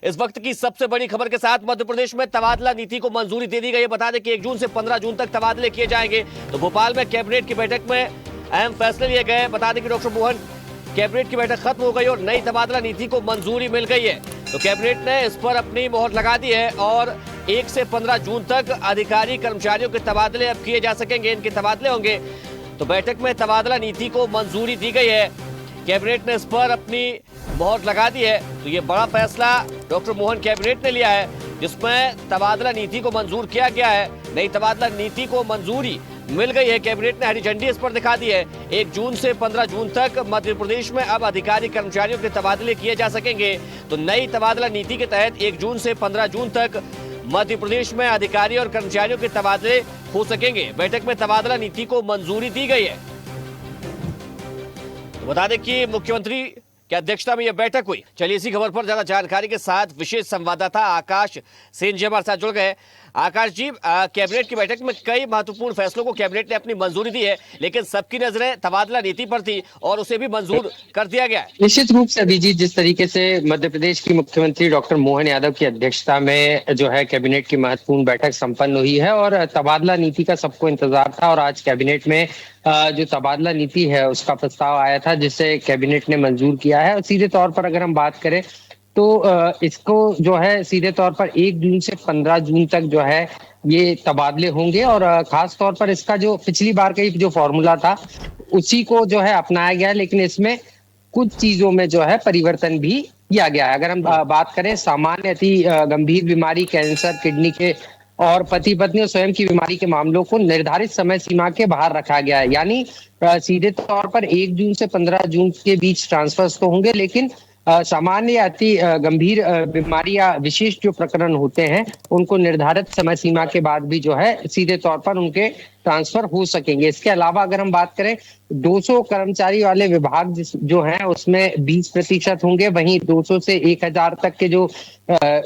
इस वक्त की सबसे बड़ी खबर के साथ मध्य प्रदेश में तबादला नीति को मंजूरी दे दी गई है। बता दें कि 1 जून से 15 जून तक तबादले किए जाएंगे। तो भोपाल में कैबिनेट की बैठक में अहम फैसले लिए गए। बता दें कि डॉक्टर मोहन कैबिनेट की बैठक खत्म हो गई और नई तबादला नीति को मंजूरी मिल गई है। तो कैबिनेट ने इस पर अपनी मोहर लगा दी है और 1 से 15 जून तक अधिकारी कर्मचारियों के तबादले अब किए जा सकेंगे, इनके तबादले होंगे। तो बैठक में तबादला नीति को मंजूरी दी गई है। कैबिनेट ने इस पर अपनी मोहर लगा दी है। तो ये बड़ा फैसला डॉक्टर मोहन कैबिनेट ने लिया है, जिसमें तबादला नीति को मंजूर किया गया है। नई तबादला नीति को मंजूरी मिल गई है। कैबिनेट ने हरी झंडी इस पर दिखा दी है। 1 जून से 15 जून तक मध्य प्रदेश में अब अधिकारी कर्मचारियों के तबादले किए जा सकेंगे। तो नई तबादला नीति के तहत 1 जून से 15 जून तक मध्य प्रदेश में अधिकारी और कर्मचारियों के तबादले हो सकेंगे। बैठक में तबादला नीति को मंजूरी दी गई है। तो बता दें कि मुख्यमंत्री की अध्यक्षता में यह बैठक हुई। चलिए इसी खबर पर ज्यादा जानकारी के साथ विशेष संवाददाता आकाश सेन जी हमारे साथ जुड़ गए। आकाश जी, कैबिनेट की बैठक में कई महत्वपूर्ण फैसलों को कैबिनेट ने अपनी मंजूरी दी है, लेकिन सबकी नजरें तबादला नीति पर थी और उसे भी मंजूर कर दिया गया है। निश्चित रूप से अभिजीत, जिस तरीके से मध्य प्रदेश की मुख्यमंत्री डॉक्टर मोहन यादव की अध्यक्षता में जो है कैबिनेट की महत्वपूर्ण बैठक संपन्न हुई है और तबादला नीति का सबको इंतजार था और आज कैबिनेट में जो तबादला नीति है उसका प्रस्ताव आया था, जिसे कैबिनेट ने मंजूर किया है। और सीधे तौर पर अगर हम बात करें तो इसको जो है सीधे तौर पर 1 जून से 15 जून तक जो है ये तबादले होंगे और खास तौर पर इसका जो पिछली बार का जो फॉर्मूला था उसी को जो है अपनाया गया है, लेकिन इसमें कुछ चीजों में जो है परिवर्तन भी किया गया है। अगर हम बात करें सामान्य अति गंभीर बीमारी, कैंसर, किडनी के और पति पत्नी और स्वयं की बीमारी के मामलों को निर्धारित समय सीमा के बाहर रखा गया है। यानी सीधे तौर पर 1 जून से 15 जून के बीच ट्रांसफर्स तो होंगे, लेकिन सामान्य अति गंभीर बीमारी या विशेष जो प्रकरण होते हैं उनको निर्धारित समय सीमा के बाद भी जो है सीधे तौर पर उनके ट्रांसफर हो सकेंगे। इसके अलावा अगर हम बात करें 200 कर्मचारी वाले विभाग जो हैं उसमें 20% होंगे, वहीं 200 से 1000 तक के जो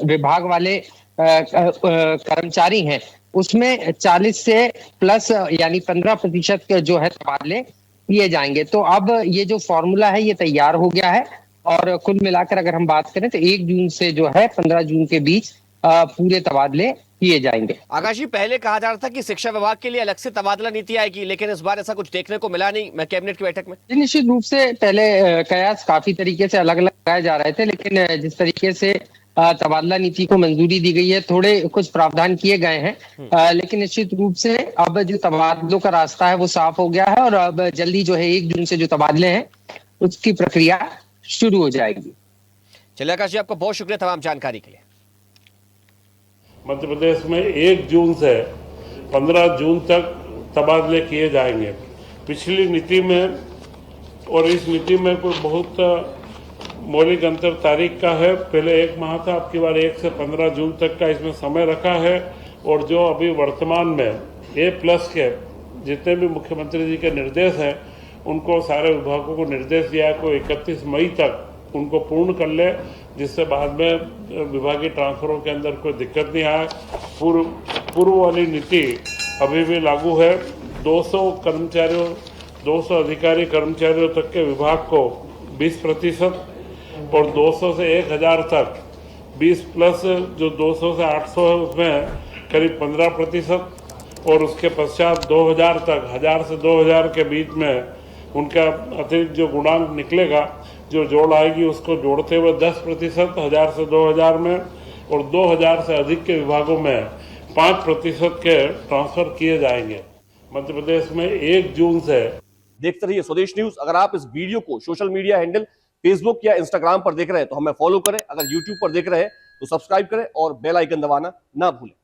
विभाग वाले कर्मचारी हैं उसमें 40 से प्लस यानी 15% जो है तबादले किए जाएंगे। तो अब ये जो फॉर्मूला है ये तैयार हो गया है और कुल मिलाकर अगर हम बात करें तो 1 जून से जो है 15 जून के बीच पूरे तबादले किए जाएंगे। आकाश जी, पहले कहा जा रहा था कि शिक्षा विभाग के लिए अलग से तबादला नीति आएगी, लेकिन इस बार ऐसा कुछ देखने को मिला नहीं कैबिनेट की बैठक में। निश्चित रूप से पहले कयास काफी तरीके से अलग अलग लगाए जा रहे थे, लेकिन जिस तरीके से तबादला नीति को मंजूरी दी गई है, थोड़े कुछ प्रावधान किए गए हैं, लेकिन निश्चित रूप से अब जो तबादलों का रास्ता है वो साफ हो गया है और अब जल्दी जो है 1 जून से जो तबादले हैं उसकी प्रक्रिया शुरू हो जाएगी। चलिए आकाश जी, आपका बहुत शुक्रिया तमाम जानकारी के लिए। मध्य प्रदेश में 1 जून से 15 जून तक तबादले किए जाएंगे। पिछली नीति में और इस नीति में कोई बहुत मौलिक अंतर तारीख का है। पहले 1 माह था, अब की बार 1 से 15 जून तक का इसमें समय रखा है। और जो अभी वर्तमान में A+ के जितने भी मुख्यमंत्री जी के निर्देश हैं उनको सारे विभागों को निर्देश दिया है को 31 मई तक उनको पूर्ण कर ले, जिससे बाद में विभागीय ट्रांसफरों के अंदर कोई दिक्कत नहीं आए। पूर्व वाली नीति अभी भी लागू है। 200 अधिकारी कर्मचारियों तक के विभाग को 20% और 200 से 1000 तक 20+ जो 200 से 800 है उसमें करीब 15% और उसके पश्चात 2000 तक 1000 से 2000 के बीच में उनका अतिरिक्त जो गुणांक निकलेगा, जो जोड़ आएगी उसको जोड़ते हुए 10% 1000 से 2000 में और 2000 से अधिक के विभागों में 5% के ट्रांसफर किए जाएंगे। मध्य प्रदेश में 1 जून से। देखते रहिए स्वदेश न्यूज। अगर आप इस वीडियो को सोशल मीडिया हैंडल फेसबुक या इंस्टाग्राम पर देख रहे हैं तो हमें फॉलो करें। अगर यूट्यूब पर देख रहे हैं तो सब्सक्राइब करें और बेल आइकन दबाना ना भूलें।